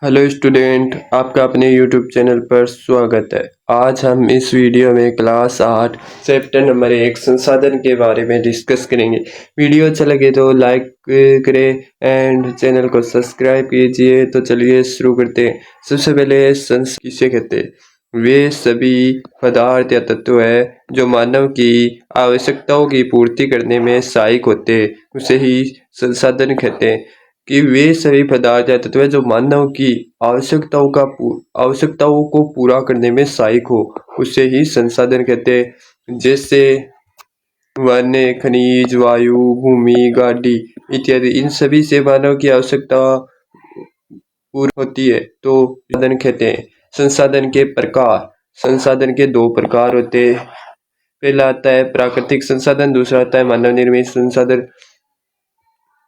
Hello student, आपका अपने YouTube channel पर स्वागत है। आज हम इस वीडियो में क्लास 8 चैप्टर नंबर 1 संसाधन के बारे में डिस्कस करेंगे। वीडियो अच्छा लगे तो लाइक करें एंड चैनल को सब्सक्राइब कीजिए। तो चलिए शुरू करते हैं। सबसे पहले किसे कहते हैं? वे सभी पदार्थ या तत्व है जो मानव की आवश्यकताओं की पूर्ति करने में सहायक होते हैं, उसे ही संसाधन कहते हैं। कि वे सभी पदार्थ या तत्व जो मानव की आवश्यकताओं को पूरा करने में सहायक हो, उसे ही संसाधन कहते हैं। जैसे वन, खनिज, वायु, भूमि, गाड़ी इत्यादि, इन सभी से मानव की आवश्यकता पूरी होती है तो संसाधन कहते हैं। संसाधन के प्रकार। संसाधन के दो प्रकार होते हैं। पहला आता है प्राकृतिक संसाधन, दूसरा आता है मानव निर्मित संसाधन।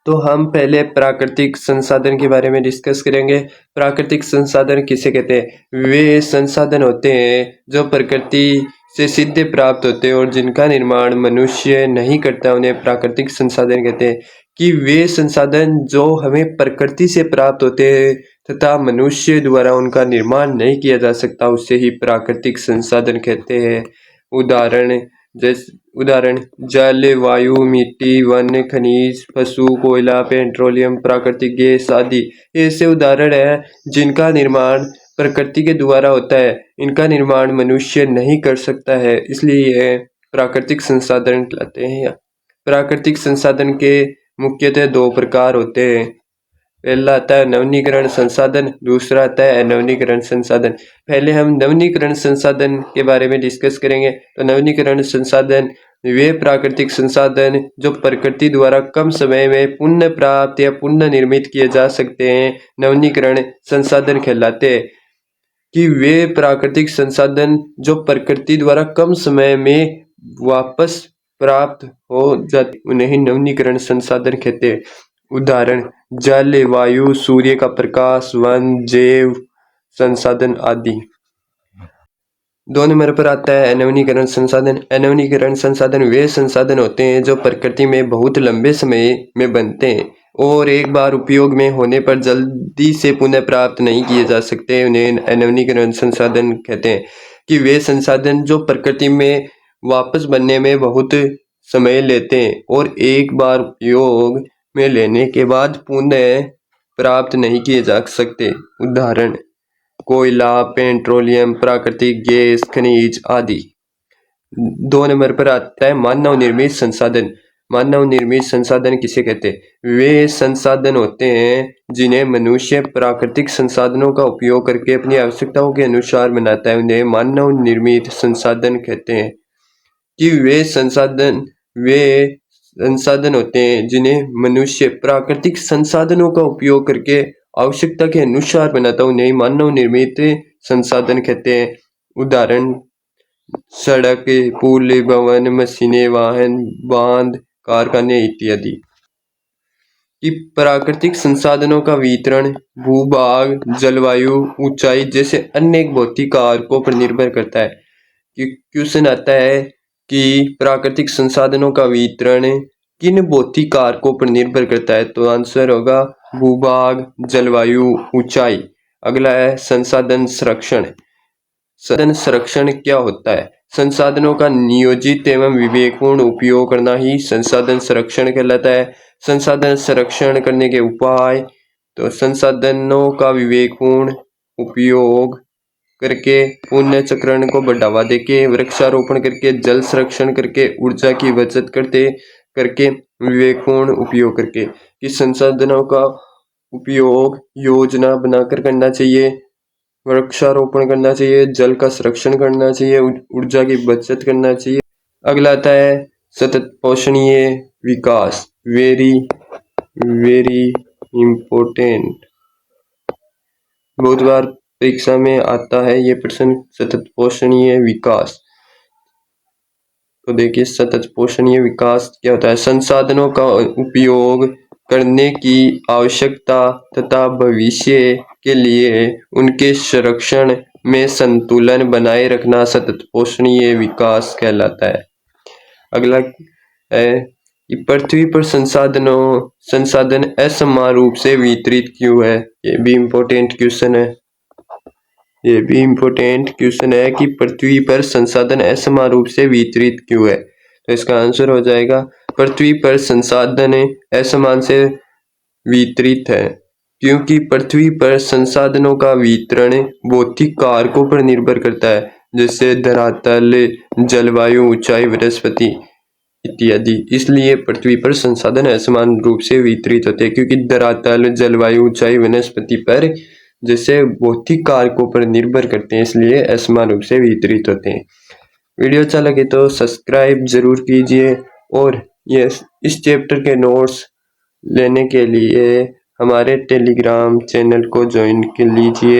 तो हम पहले प्राकृतिक संसाधन के बारे में डिस्कस करेंगे। प्राकृतिक संसाधन किसे कहते हैं? वे संसाधन होते हैं जो प्रकृति से सीधे प्राप्त होते हैं और जिनका निर्माण मनुष्य नहीं करता, उन्हें प्राकृतिक संसाधन कहते हैं। कि वे संसाधन जो हमें प्रकृति से प्राप्त होते हैं तथा मनुष्य द्वारा उनका निर्माण नहीं किया जा सकता, उससे ही प्राकृतिक संसाधन कहते हैं। उदाहरण जल, वायु, मिट्टी, वन, खनिज, पशु, कोयला, पेट्रोलियम, प्राकृतिक गैस आदि ऐसे उदाहरण हैं जिनका निर्माण प्रकृति के द्वारा होता है। इनका निर्माण मनुष्य नहीं कर सकता है, इसलिए यह प्राकृतिक संसाधन कहलाते हैं। प्राकृतिक संसाधन के मुख्यतः दो प्रकार होते हैं। पहला आता है नवीनीकरण संसाधन, दूसरा आता है अनवीनीकरण संसाधन। पहले हम नवीनीकरण संसाधन के बारे में डिस्कस करेंगे। तो नवीनीकरण संसाधन वे प्राकृतिक संसाधन जो प्रकृति द्वारा कम समय में पुनः प्राप्त या पुनः निर्मित किए जा सकते हैं, नवीनीकरण संसाधन कहलाते हैं। कि वे प्राकृतिक संसाधन जो प्रकृति द्वारा कम समय में वापस प्राप्त हो जाते, उन्हें नवीनीकरण संसाधन कहते हैं। उदाहरण जल, वायु, सूर्य का प्रकाश, वन, जैव संसाधन आदि। 2 नंबर पर आता है अनवीनीकरण संसाधन। अनवीनीकरण संसाधन वे संसाधन होते हैं जो प्रकृति में बहुत लंबे समय में बनते हैं और एक बार उपयोग में होने पर जल्दी से पुनः प्राप्त नहीं किए जा सकते, उन्हें अनवीनीकरण संसाधन कहते हैं। कि वे संसाधन जो प्रकृति में वापस बनने में बहुत समय लेते हैं और एक बार उपयोग में लेने के बाद पुनः प्राप्त नहीं किए जा सकते। उदाहरण कोयला, पेट्रोलियम, प्राकृतिक गैस, खनिज आदि। 2 नंबर पर आता है मानव निर्मित संसाधन। मानव निर्मित संसाधन किसे कहते हैं? वे संसाधन होते हैं जिन्हें मनुष्य प्राकृतिक संसाधनों का उपयोग करके अपनी आवश्यकताओं के अनुसार बनाता है, उन्हें मानव निर्मित संसाधन कहते हैं। कि वे संसाधन होते हैं जिन्हें मनुष्य प्राकृतिक संसाधनों का उपयोग करके आवश्यकता के अनुसार बनाता है, उन्हें मानव निर्मित संसाधन कहते हैं। उदाहरण सड़क, पुल, भवन, मशीनें, वाहन, बांध, कारखाने इत्यादि। कि प्राकृतिक संसाधनों का वितरण भूभाग, जलवायु, ऊंचाई जैसे अनेक भौतिक कारकों पर निर्भर करता है। कि क्वेश्चन आता है कि प्राकृतिक संसाधनों का वितरण किन भौतिक कारकों पर निर्भर करता है? तो आंसर होगा भूभाग, जलवायु, ऊंचाई। अगला है संसाधन संरक्षण। संसाधन संरक्षण क्या होता है? संसाधनों का नियोजित एवं विवेकपूर्ण उपयोग करना ही संसाधन संरक्षण कहलाता है। संसाधन संरक्षण करने के उपाय। तो संसाधनों का विवेकपूर्ण उपयोग करके, पुण्य चक्रण को बढ़ावा देके, वृक्षारोपण करके, जल संरक्षण करके, ऊर्जा की बचत करके, विवेकपूर्ण उपयोग करके। कि संसाधनों का उपयोग योजना बनाकर करना चाहिए, वृक्षारोपण करना चाहिए, जल का संरक्षण करना चाहिए, ऊर्जा की बचत करना चाहिए। अगला आता है सतत पोषणीय विकास। वेरी वेरी इम्पोर्टेंट, बहुत बार परीक्षा में आता है ये प्रश्न, सतत पोषणीय विकास। तो देखिए सतत पोषणीय विकास क्या होता है? संसाधनों का उपयोग करने की आवश्यकता तथा भविष्य के लिए उनके संरक्षण में संतुलन बनाए रखना सतत पोषणीय विकास कहलाता है। अगला है कि पृथ्वी पर संसाधन असमान रूप से वितरित क्यों है। ये भी इम्पोर्टेंट क्वेश्चन है कि पृथ्वी पर संसाधन असमान रूप से वितरित क्यों है। तो इसका आंसर हो जाएगा पृथ्वी पर संसाधन असमान से वितरित है क्योंकि पृथ्वी पर संसाधनों का वितरण भौतिक कारकों पर निर्भर करता है, जैसे धरातल, जलवायु, ऊंचाई, वनस्पति इत्यादि। इसलिए पृथ्वी पर संसाधन असमान रूप से वितरित होते हैं क्योंकि धरातल, जलवायु, ऊंचाई, वनस्पति पर जैसे भौतिक कारकों पर निर्भर करते हैं, इसलिए असमान रूप से वितरित होते हैं। वीडियो अच्छा लगे तो सब्सक्राइब जरूर कीजिए और इस चैप्टर के नोट्स लेने के लिए हमारे टेलीग्राम चैनल को ज्वाइन कर लीजिए।